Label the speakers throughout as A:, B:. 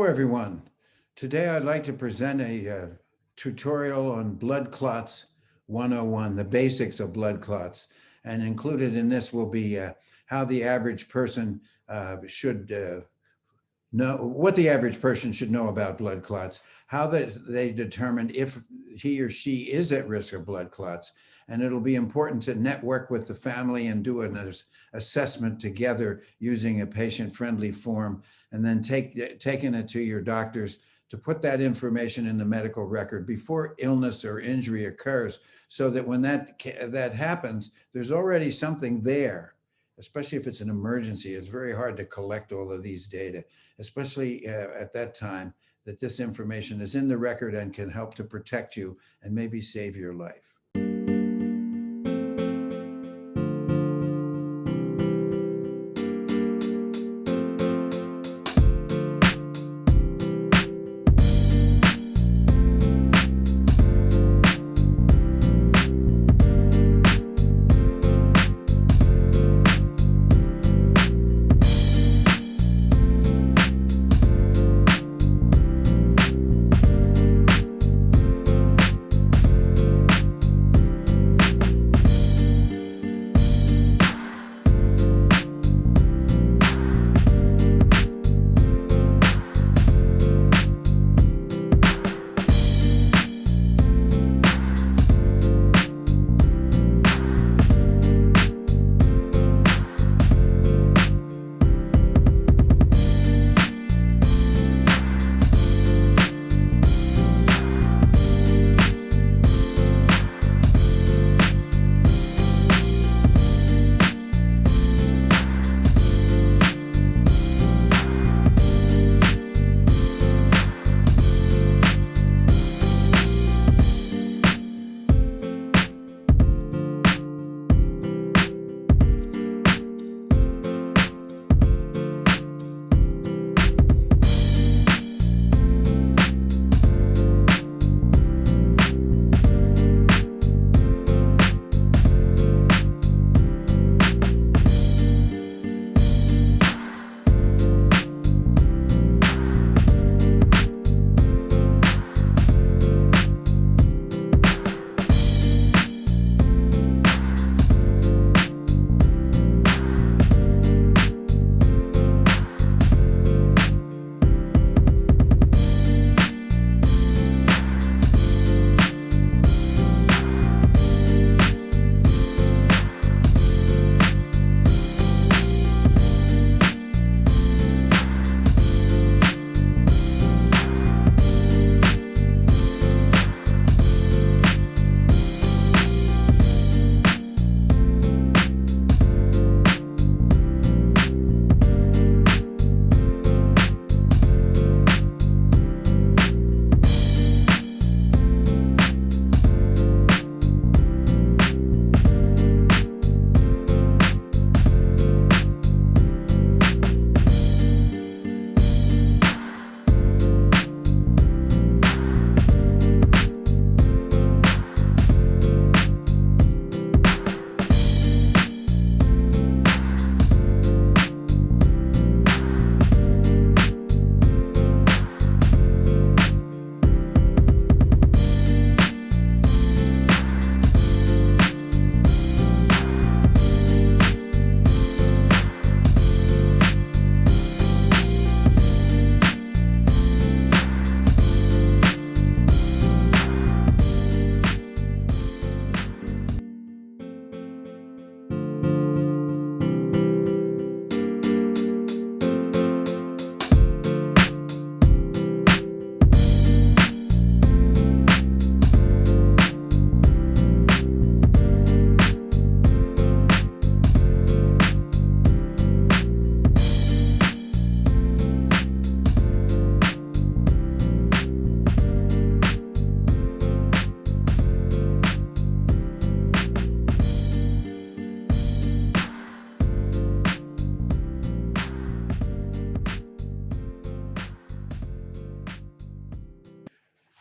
A: Hello, everyone. Today, I'd like to present a tutorial on blood clots 101, the basics of blood clots. And included in this will be how the average person should know, what the average person should know about blood clots, how they determine if he or she is at risk of blood clots. And it'll be important to network with the family and do an assessment together using a patient-friendly form, and then taking it to your doctors to put that information in the medical record before illness or injury occurs, so that when that happens, there's already something there. Especially if it's an emergency, it's very hard to collect all of these data, especially at that time, that this information is in the record and can help to protect you and maybe save your life.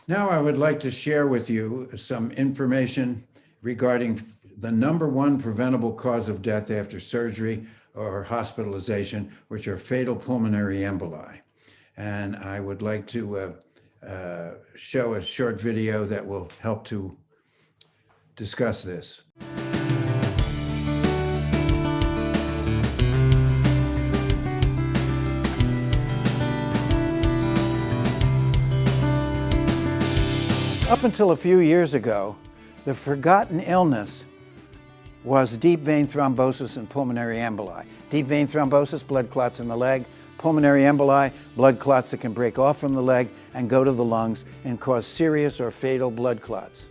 A: Now I would like to share with you some information regarding the #1 preventable cause of death after surgery or hospitalization, which are fatal pulmonary emboli. And I would like to show a short video that will help to discuss this. Up until a few years ago, the forgotten illness was deep vein thrombosis and pulmonary emboli. Deep vein thrombosis, blood clots in the leg; pulmonary emboli, blood clots that can break off from the leg and go to the lungs and cause serious or fatal blood clots.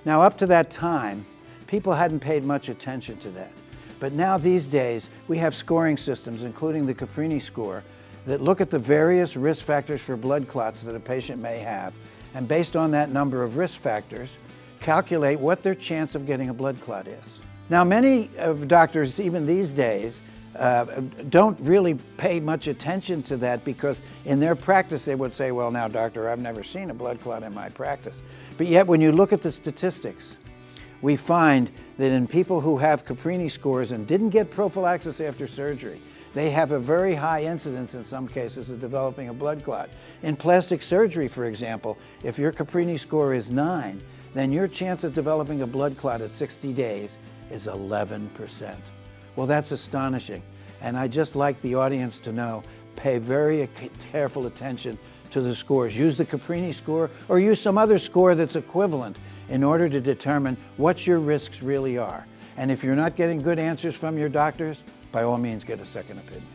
A: Now, up to that time, people hadn't paid much attention to that. But now these days, we have scoring systems, including the Caprini Score, that look at the various risk factors for blood clots that a patient may have, and based on that number of risk factors, calculate what their chance of getting a blood clot is. Now, many doctors, even these days, don't really pay much attention to that, because in their practice they would say, well, now, doctor, I've never seen a blood clot in my practice. But yet, when you look at the statistics, we find that in people who have Caprini scores and didn't get prophylaxis after surgery, they have a very high incidence in some cases of developing a blood clot. In plastic surgery, for example, if your Caprini score is 9, then your chance of developing a blood clot at 60 days is 11%. Well, that's astonishing. And I'd just like the audience to know, pay very careful attention to the scores. Use the Caprini score or use some other score that's equivalent in order to determine what your risks really are. And if you're not getting good answers from your doctors, by all means, get a second opinion.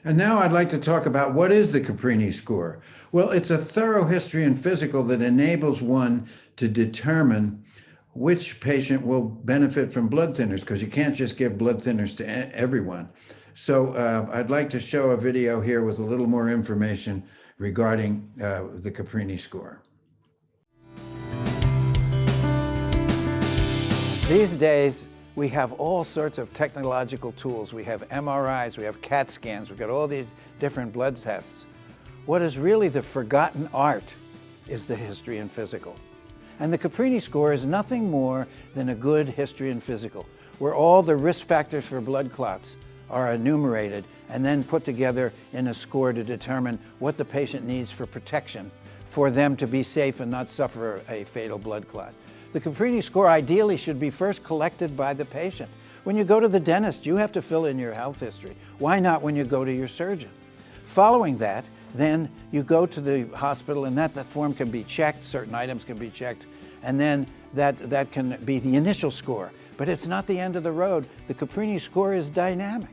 A: And now I'd like to talk about what is the Caprini score. Well, it's a thorough history and physical that enables one to determine which patient will benefit from blood thinners, because you can't just give blood thinners to everyone. So I'd like to show a video here with a little more information regarding the Caprini score. These days, we have all sorts of technological tools. We have MRIs, we have CAT scans, we've got all these different blood tests. What is really the forgotten art is the history and physical. And the Caprini score is nothing more than a good history and physical, where all the risk factors for blood clots are enumerated and then put together in a score to determine what the patient needs for protection for them to be safe and not suffer a fatal blood clot. The Caprini score ideally should be first collected by the patient. When you go to the dentist, you have to fill in your health history. Why not when you go to your surgeon? Following that, then you go to the hospital, and that form can be checked, certain items can be checked, and then that can be the initial score. But it's not the end of the road. The Caprini score is dynamic.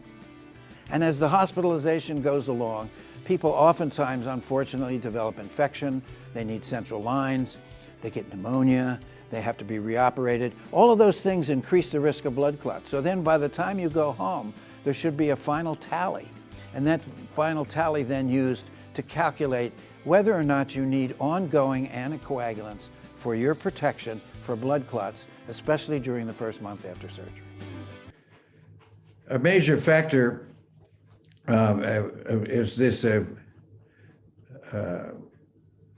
A: And as the hospitalization goes along, people oftentimes, unfortunately, develop infection, they need central lines, they get pneumonia, they have to be reoperated. All of those things increase the risk of blood clots. So then by the time you go home, there should be a final tally. And that final tally then used to calculate whether or not you need ongoing anticoagulants for your protection for blood clots, especially during the first month after surgery. A major factor is this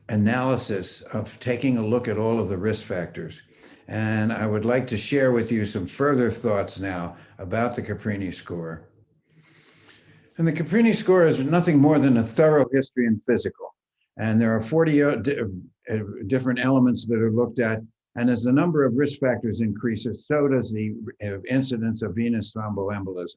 A: analysis of taking a look at all of the risk factors. And I would like to share with you some further thoughts now about the Caprini score. And the Caprini score is nothing more than a thorough history and physical. And there are 40 different elements that are looked at. And as the number of risk factors increases, so does the incidence of venous thromboembolism.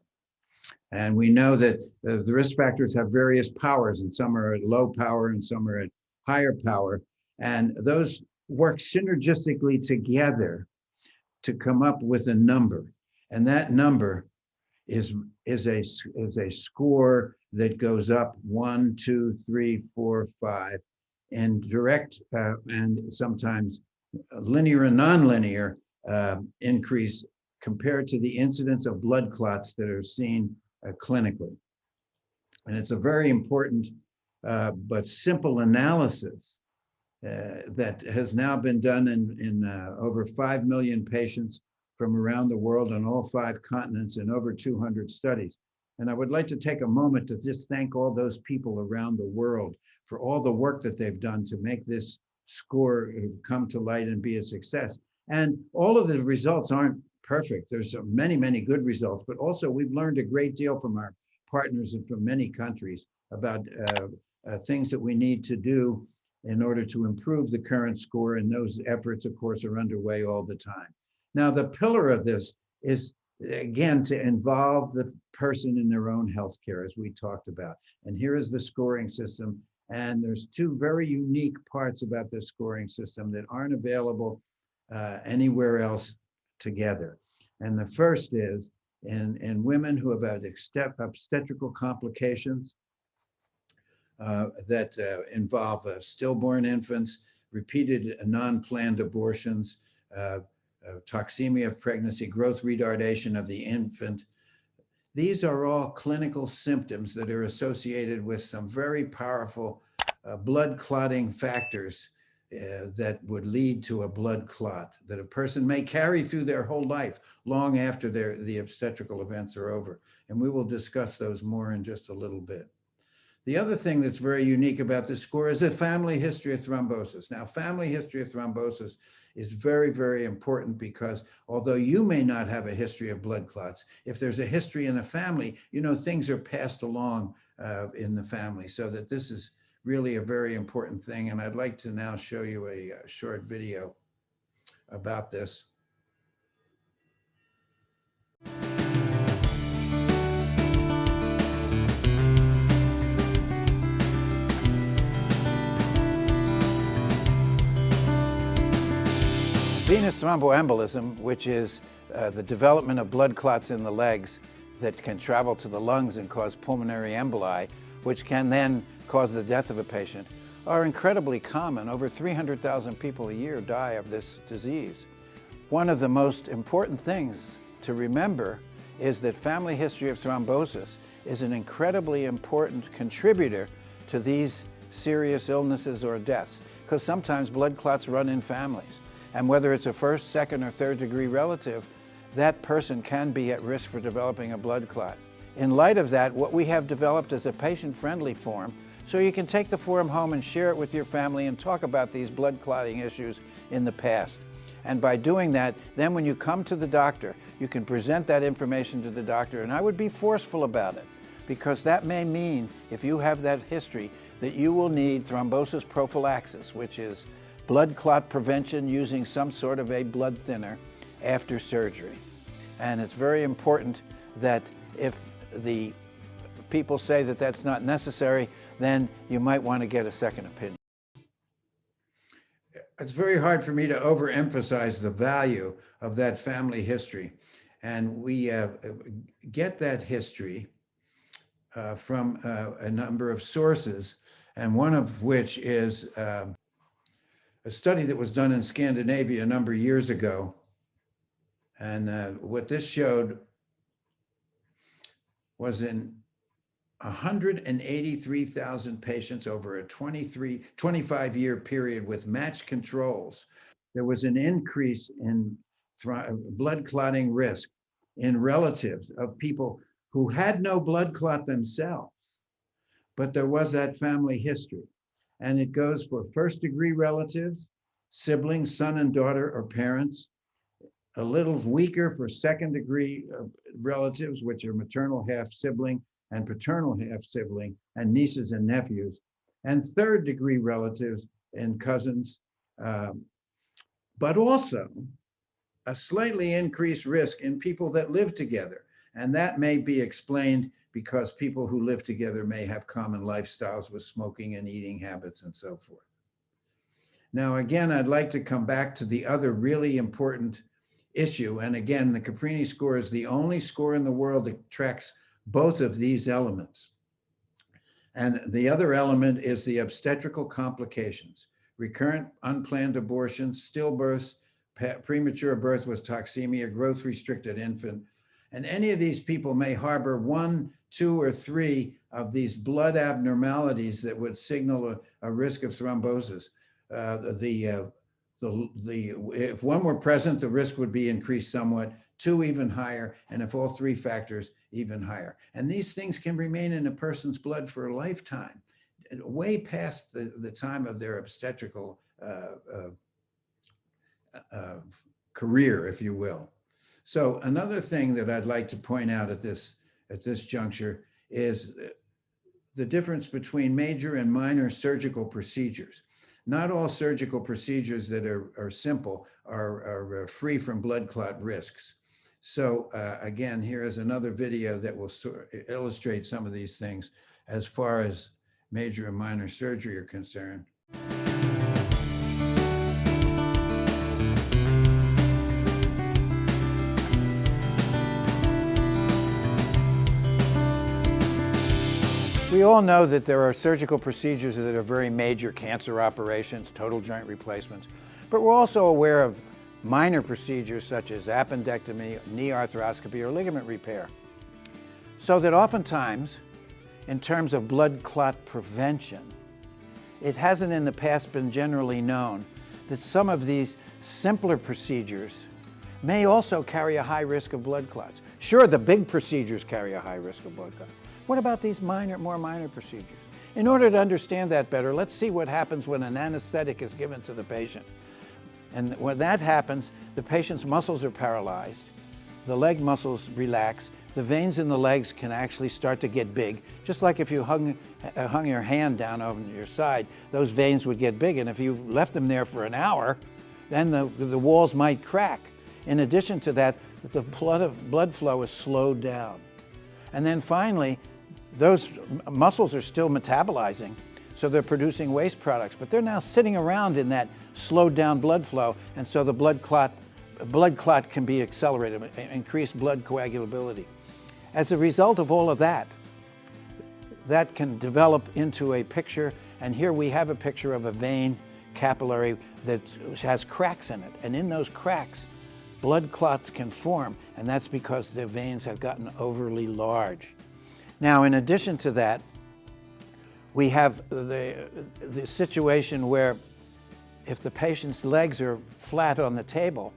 A: And we know that the risk factors have various powers, and some are at low power and some are at higher power. And those work synergistically together to come up with a number. And that number is a score that goes up 1, 2, 3, 4, 5 in direct and sometimes linear and nonlinear increase compared to the incidence of blood clots that are seen clinically. And it's a very important but simple analysis that has now been done in over 5 million patients from around the world on all 5 continents in over 200 studies. And I would like to take a moment to just thank all those people around the world for all the work that they've done to make this score come to light and be a success. And all of the results aren't perfect. There's many, many good results, but also we've learned a great deal from our partners and from many countries about things that we need to do in order to improve the current score. And those efforts, of course, are underway all the time. Now, the pillar of this is, again, to involve the person in their own healthcare, as we talked about. And here is the scoring system. And there's two very unique parts about this scoring system that aren't available anywhere else together. And the first is in women who have had obstetrical complications that involve stillborn infants, repeated non-planned abortions, toxemia of pregnancy, growth retardation of the infant. These are all clinical symptoms that are associated with some very powerful blood clotting factors that would lead to a blood clot that a person may carry through their whole life, long after the obstetrical events are over. And we will discuss those more in just a little bit. The other thing that's very unique about this score is a family history of thrombosis. Now, family history of thrombosis is very, very important because although you may not have a history of blood clots, if there's a history in the family, things are passed along in the family, so that this is really a very important thing. And I'd like to now show you a short video about this. Venous thromboembolism, which is the development of blood clots in the legs that can travel to the lungs and cause pulmonary emboli, which can then cause the death of a patient, are incredibly common. Over 300,000 people a year die of this disease. One of the most important things to remember is that family history of thrombosis is an incredibly important contributor to these serious illnesses or deaths, because sometimes blood clots run in families. And whether it's a first, second, or third degree relative, that person can be at risk for developing a blood clot. In light of that, what we have developed is a patient-friendly form, so you can take the form home and share it with your family and talk about these blood clotting issues in the past. And by doing that, then when you come to the doctor, you can present that information to the doctor. And I would be forceful about it, because that may mean, if you have that history, that you will need thrombosis prophylaxis, which is blood clot prevention using some sort of a blood thinner after surgery. And it's very important that if the people say that that's not necessary, then you might want to get a second opinion. It's very hard for me to overemphasize the value of that family history. And we get that history from a number of sources, and one of which is a study that was done in Scandinavia a number of years ago. And what this showed was in 183,000 patients over a 25-year period with matched controls, there was an increase in blood clotting risk in relatives of people who had no blood clot themselves, but there was that family history. And it goes for first-degree relatives, siblings, son and daughter, or parents. A little weaker for second-degree relatives, which are maternal half-sibling and paternal half-sibling, and nieces and nephews. And third-degree relatives and cousins, but also a slightly increased risk in people that live together. And that may be explained because people who live together may have common lifestyles with smoking and eating habits and so forth. Now, again, I'd like to come back to the other really important issue. And again, the Caprini score is the only score in the world that tracks both of these elements. And the other element is the obstetrical complications: recurrent unplanned abortions, stillbirths, premature birth with toxemia, growth restricted infant. And any of these people may harbor 1, 2, or 3 of these blood abnormalities that would signal a risk of thrombosis. If one were present, the risk would be increased somewhat, 2 even higher, and if all 3 factors, even higher. And these things can remain in a person's blood for a lifetime, way past the time of their obstetrical career, if you will. So another thing that I'd like to point out at this juncture is the difference between major and minor surgical procedures. Not all surgical procedures that are simple are free from blood clot risks. So again, here is another video that will illustrate some of these things as far as major and minor surgery are concerned. We all know that there are surgical procedures that are very major: cancer operations, total joint replacements, but we're also aware of minor procedures such as appendectomy, knee arthroscopy, or ligament repair. So that oftentimes, in terms of blood clot prevention, it hasn't in the past been generally known that some of these simpler procedures may also carry a high risk of blood clots. Sure, the big procedures carry a high risk of blood clots. What about these more minor procedures? In order to understand that better, let's see what happens when an anesthetic is given to the patient. And when that happens, the patient's muscles are paralyzed, the leg muscles relax, the veins in the legs can actually start to get big. Just like if you hung your hand down over your side, those veins would get big. And if you left them there for an hour, then the walls might crack. In addition to that, the blood flow is slowed down. And then finally, those muscles are still metabolizing, so they're producing waste products, but they're now sitting around in that slowed down blood flow, and so the blood clot can be accelerated, increased blood coagulability. As a result of all of that, that can develop into a picture, and here we have a picture of a vein capillary that has cracks in it, and in those cracks, blood clots can form, and that's because the veins have gotten overly large. Now, in addition to that, we have the situation where if the patient's legs are flat on the table,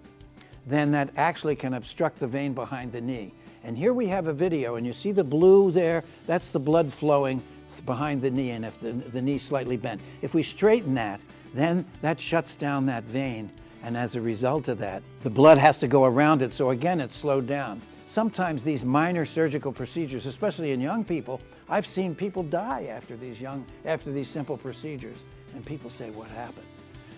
A: then that actually can obstruct the vein behind the knee. And here we have a video, and you see the blue there, that's the blood flowing behind the knee, and if the knee's slightly bent. If we straighten that, then that shuts down that vein, and as a result of that, the blood has to go around it, so again, it's slowed down. Sometimes these minor surgical procedures, especially in young people, I've seen people die after these simple procedures, and people say, what happened?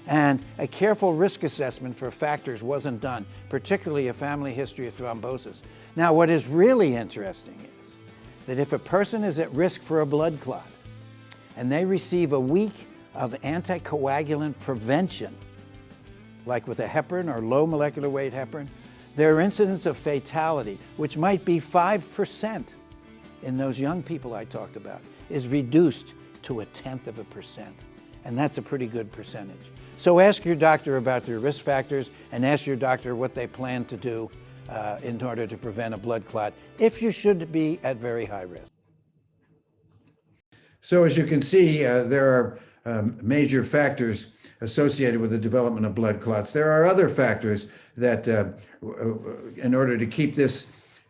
A: And a careful risk assessment for factors wasn't done, particularly a family history of thrombosis. Now, what is really interesting is that if a person is at risk for a blood clot and they receive a week of anticoagulant prevention, like with a heparin or low molecular weight heparin, their incidence of fatality, which might be 5% in those young people I talked about, is reduced to 0.1%. And that's a pretty good percentage. So ask your doctor about their risk factors and ask your doctor what they plan to do in order to prevent a blood clot if you should be at very high risk. So as you can see, there are major factors associated with the development of blood clots. There are other factors that, in order to keep this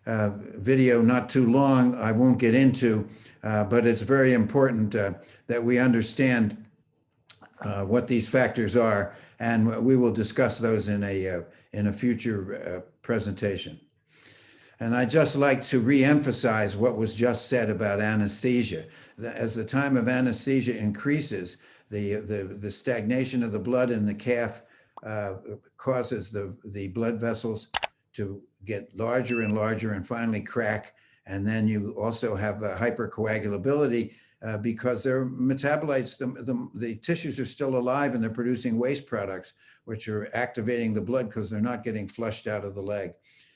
A: video not too long, I won't get into, but it's very important that we understand what these factors are, and we will discuss those in a future presentation. And I'd just like to re-emphasize what was just said about anesthesia. As the time of anesthesia increases, the stagnation of the blood in the calf causes the blood vessels to get larger and larger and finally crack. And then you also have hypercoagulability because their metabolites, the tissues are still alive and they're producing waste products, which are activating the blood because they're not getting flushed out of the leg.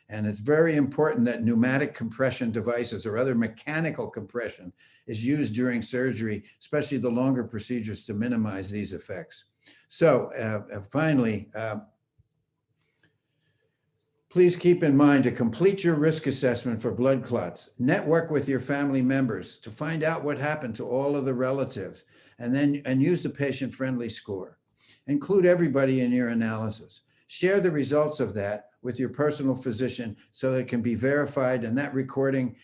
A: And it's very important that pneumatic compression devices or other mechanical compression is used during surgery, especially the longer procedures, to minimize these effects. So finally, please keep in mind to complete your risk assessment for blood clots. Network with your family members to find out what happened to all of the relatives, and use the patient-friendly score. Include everybody in your analysis. Share the results of that with your personal physician so that it can be verified, and that recording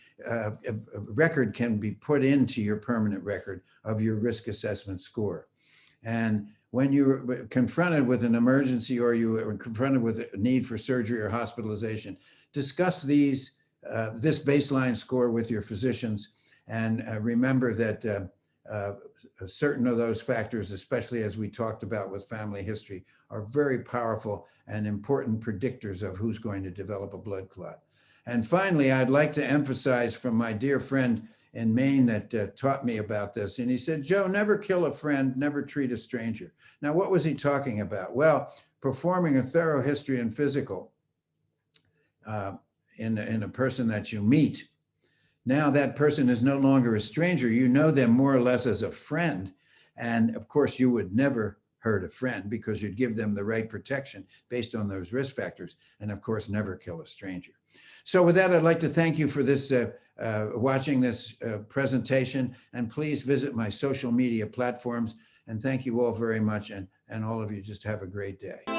A: record can be put into your permanent record of your risk assessment score. And when you're confronted with an emergency or you are confronted with a need for surgery or hospitalization, discuss this baseline score with your physicians And remember that certain of those factors, especially as we talked about with family history, are very powerful and important predictors of who's going to develop a blood clot. And finally, I'd like to emphasize from my dear friend in Maine that taught me about this. And he said, Joe, never kill a friend, never treat a stranger. Now, what was he talking about? Well, performing a thorough history and physical in a person that you meet. Now that person is no longer a stranger. You know them more or less as a friend. And of course, you would never hurt a friend because you'd give them the right protection based on those risk factors. And of course, never kill a stranger. So with that, I'd like to thank you for this watching this presentation. And please visit my social media platforms. And thank you all very much. And all of you just have a great day.